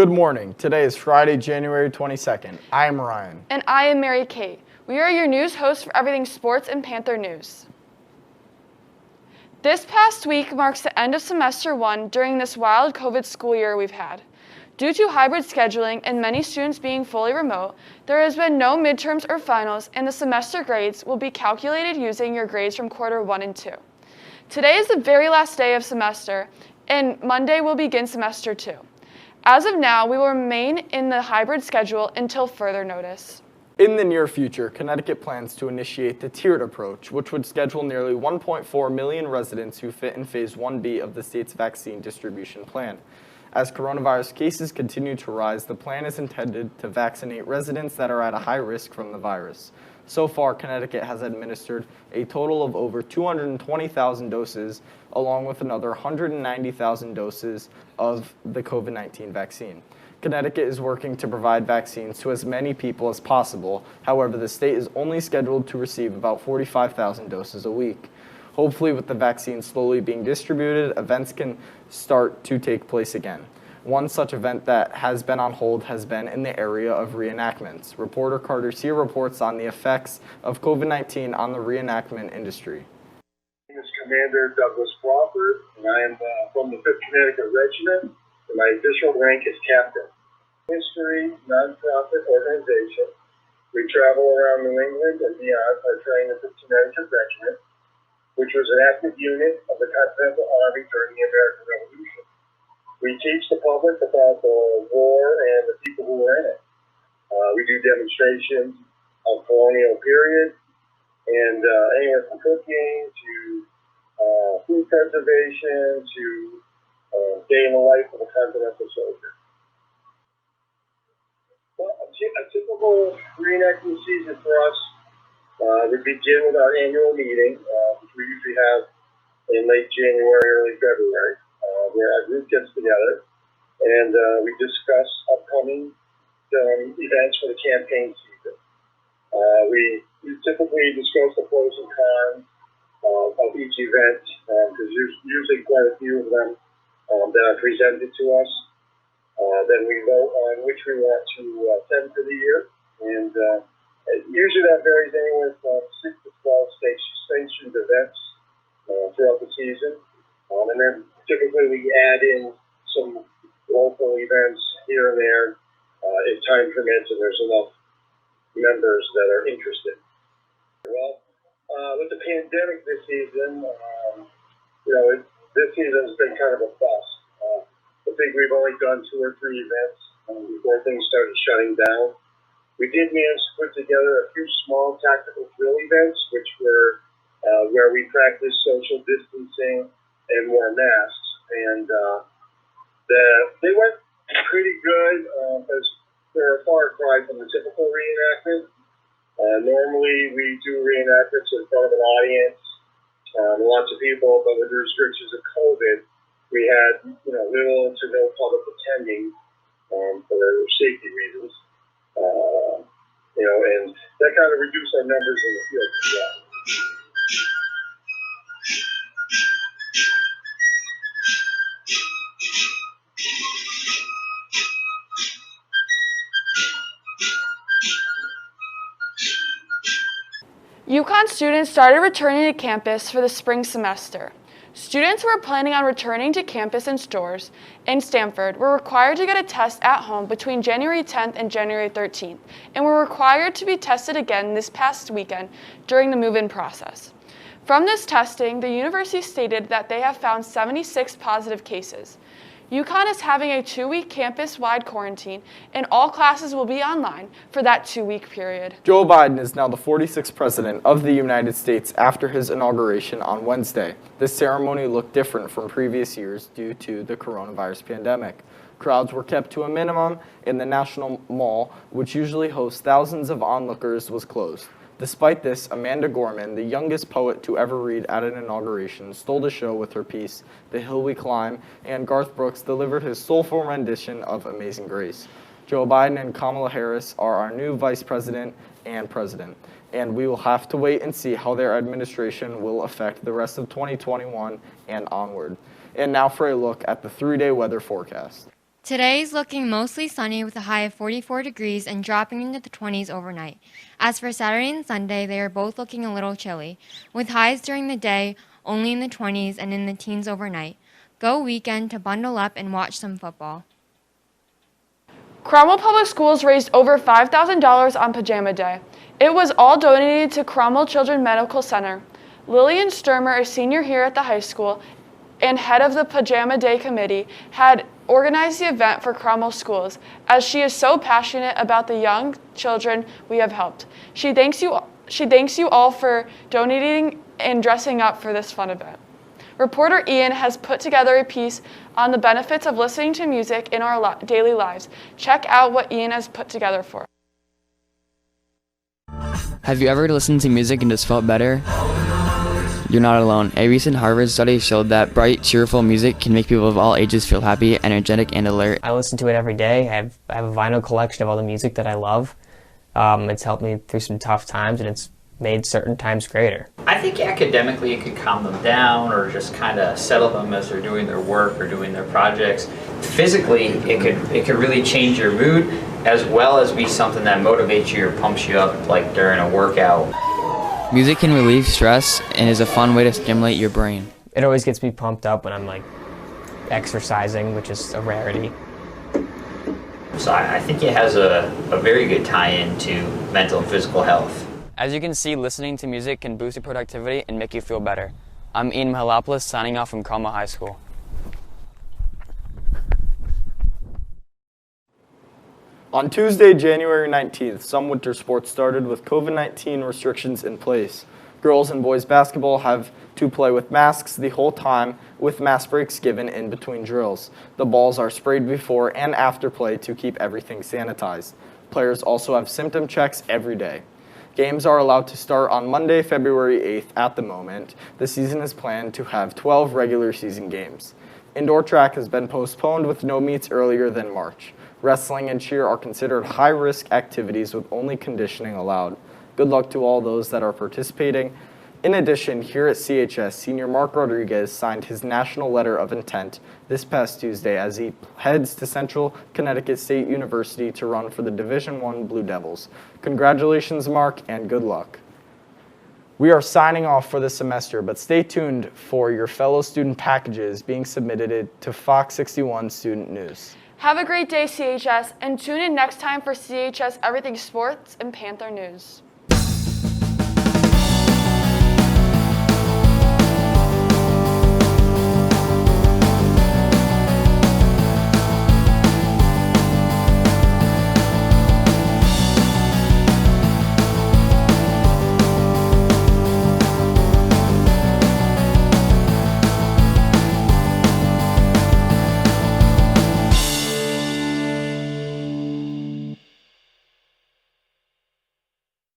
Good morning. Today is Friday, January 22nd. I am Ryan. And I am Mary Kate. We are your news hosts for everything sports and Panther news. This past week marks the end of semester 1 during this wild COVID school year we've had. Due to hybrid scheduling and many students being fully remote, there has been no midterms or finals, and the semester grades will be calculated using your grades from quarter 1 and 2. Today is the very last day of semester, and Monday will begin semester 2. As of now, we will remain in the hybrid schedule until further notice. In the near future, Connecticut plans to initiate the tiered approach, which would schedule nearly 1.4 million residents who fit in Phase 1B of the state's vaccine distribution plan. As coronavirus cases continue to rise, the plan is intended to vaccinate residents that are at a high risk from the virus. So far, Connecticut has administered a total of over 220,000 doses, along with another 190,000 doses of the COVID-19 vaccine. Connecticut is working to provide vaccines to as many people as possible. However, the state is only scheduled to receive about 45,000 doses a week. Hopefully, with the vaccine slowly being distributed, events can start to take place again. One such event that has been on hold has been in the area of reenactments. Reporter Carter Sear reports on the effects of COVID-19 on the reenactment industry. My name is Commander Douglas Crawford, and I am from the 5th Connecticut Regiment, and my official rank is Captain. History nonprofit organization. We travel around New England and beyond by training the 5th Connecticut Regiment, which was an active unit of the Continental Army during the American Revolution. We teach the public about the war and the people who were in it. We do demonstrations of colonial period, and anywhere from cooking to food preservation to day in the life of a Continental soldier. Well, a typical reenactment season for us would begin with our annual meeting, which we usually have in late January, early February, where our group gets together and we discuss upcoming events for the campaign season. We typically discuss the pros and cons of each event, because there's usually quite a few of them that are presented to us. Then we vote on which we want to send for the year, and usually that varies anywhere from 6 to 12 sanctioned events throughout the season. And then typically we add in some local events here and there if time permits and there's enough members that are interested. Well, with the pandemic this season, this season has been kind of a bust. I think we've only done 2 or 3 events before things started shutting down. We did manage to put together a few small tactical drill events, which were where we practiced social distancing and wore masks. And they went pretty good because they're a far cry from the typical reenactment. Normally we do reenactments in front of an audience, lots of people, but with the restrictions of COVID, we had little to no public attending for safety reasons. And that kind of reduced our numbers in the field as well. UConn students started returning to campus for the spring semester. Students who were planning on returning to campus and stores in Stamford were required to get a test at home between January 10th and January 13th, and were required to be tested again this past weekend during the move-in process. From this testing, the university stated that they have found 76 positive cases. UConn is having a 2-week campus-wide quarantine, and all classes will be online for that 2-week period. Joe Biden is now the 46th president of the United States after his inauguration on Wednesday. This ceremony looked different from previous years due to the coronavirus pandemic. Crowds were kept to a minimum, and the National Mall, which usually hosts thousands of onlookers, was closed. Despite this, Amanda Gorman, the youngest poet to ever read at an inauguration, stole the show with her piece, The Hill We Climb, and Garth Brooks delivered his soulful rendition of Amazing Grace. Joe Biden and Kamala Harris are our new vice president and president, and we will have to wait and see how their administration will affect the rest of 2021 and onward. And now for a look at the 3-day weather forecast. Today's looking mostly sunny with a high of 44 degrees and dropping into the 20s overnight. As for Saturday and Sunday, they are both looking a little chilly, with highs during the day only in the 20s and in the teens overnight. Go weekend to bundle up and watch some football. Cromwell Public Schools raised over $5,000 on Pajama Day. It was all donated to Cromwell Children's Medical Center. Lillian Sturmer, a senior here at the high school and head of the Pajama Day committee, had organized the event for Cromwell schools, as she is so passionate about the young children we have helped. She thanks you all for donating and dressing up for this fun event. Reporter Ian has put together a piece on the benefits of listening to music in our daily lives. Check out what Ian has put together for us. Have you ever listened to music and just felt better? You're not alone. A recent Harvard study showed that bright, cheerful music can make people of all ages feel happy, energetic, and alert. I listen to it every day. I have a vinyl collection of all the music that I love. It's helped me through some tough times, and it's made certain times greater. I think academically it could calm them down or just kind of settle them as they're doing their work or doing their projects. Physically, it could really change your mood, as well as be something that motivates you or pumps you up, like during a workout. Music can relieve stress and is a fun way to stimulate your brain. It always gets me pumped up when I'm like exercising, which is a rarity. So I think it has a very good tie-in to mental and physical health. As you can see, listening to music can boost your productivity and make you feel better. I'm Ian Mahalopoulos, signing off from Cromwell High School. On Tuesday, January 19th, some winter sports started with COVID-19 restrictions in place. Girls and boys basketball have to play with masks the whole time, with mask breaks given in between drills. The balls are sprayed before and after play to keep everything sanitized. Players also have symptom checks every day. Games are allowed to start on Monday, February 8th at the moment. The season is planned to have 12 regular season games. Indoor track has been postponed with no meets earlier than March. Wrestling and cheer are considered high-risk activities with only conditioning allowed. Good luck to all those that are participating. In addition, here at CHS, senior Mark Rodriguez signed his national letter of intent this past Tuesday as he heads to Central Connecticut State University to run for the Division I Blue Devils. Congratulations, Mark, and good luck. We are signing off for the semester, but stay tuned for your fellow student packages being submitted to Fox 61 Student News. Have a great day, CHS, and tune in next time for CHS Everything Sports and Panther News.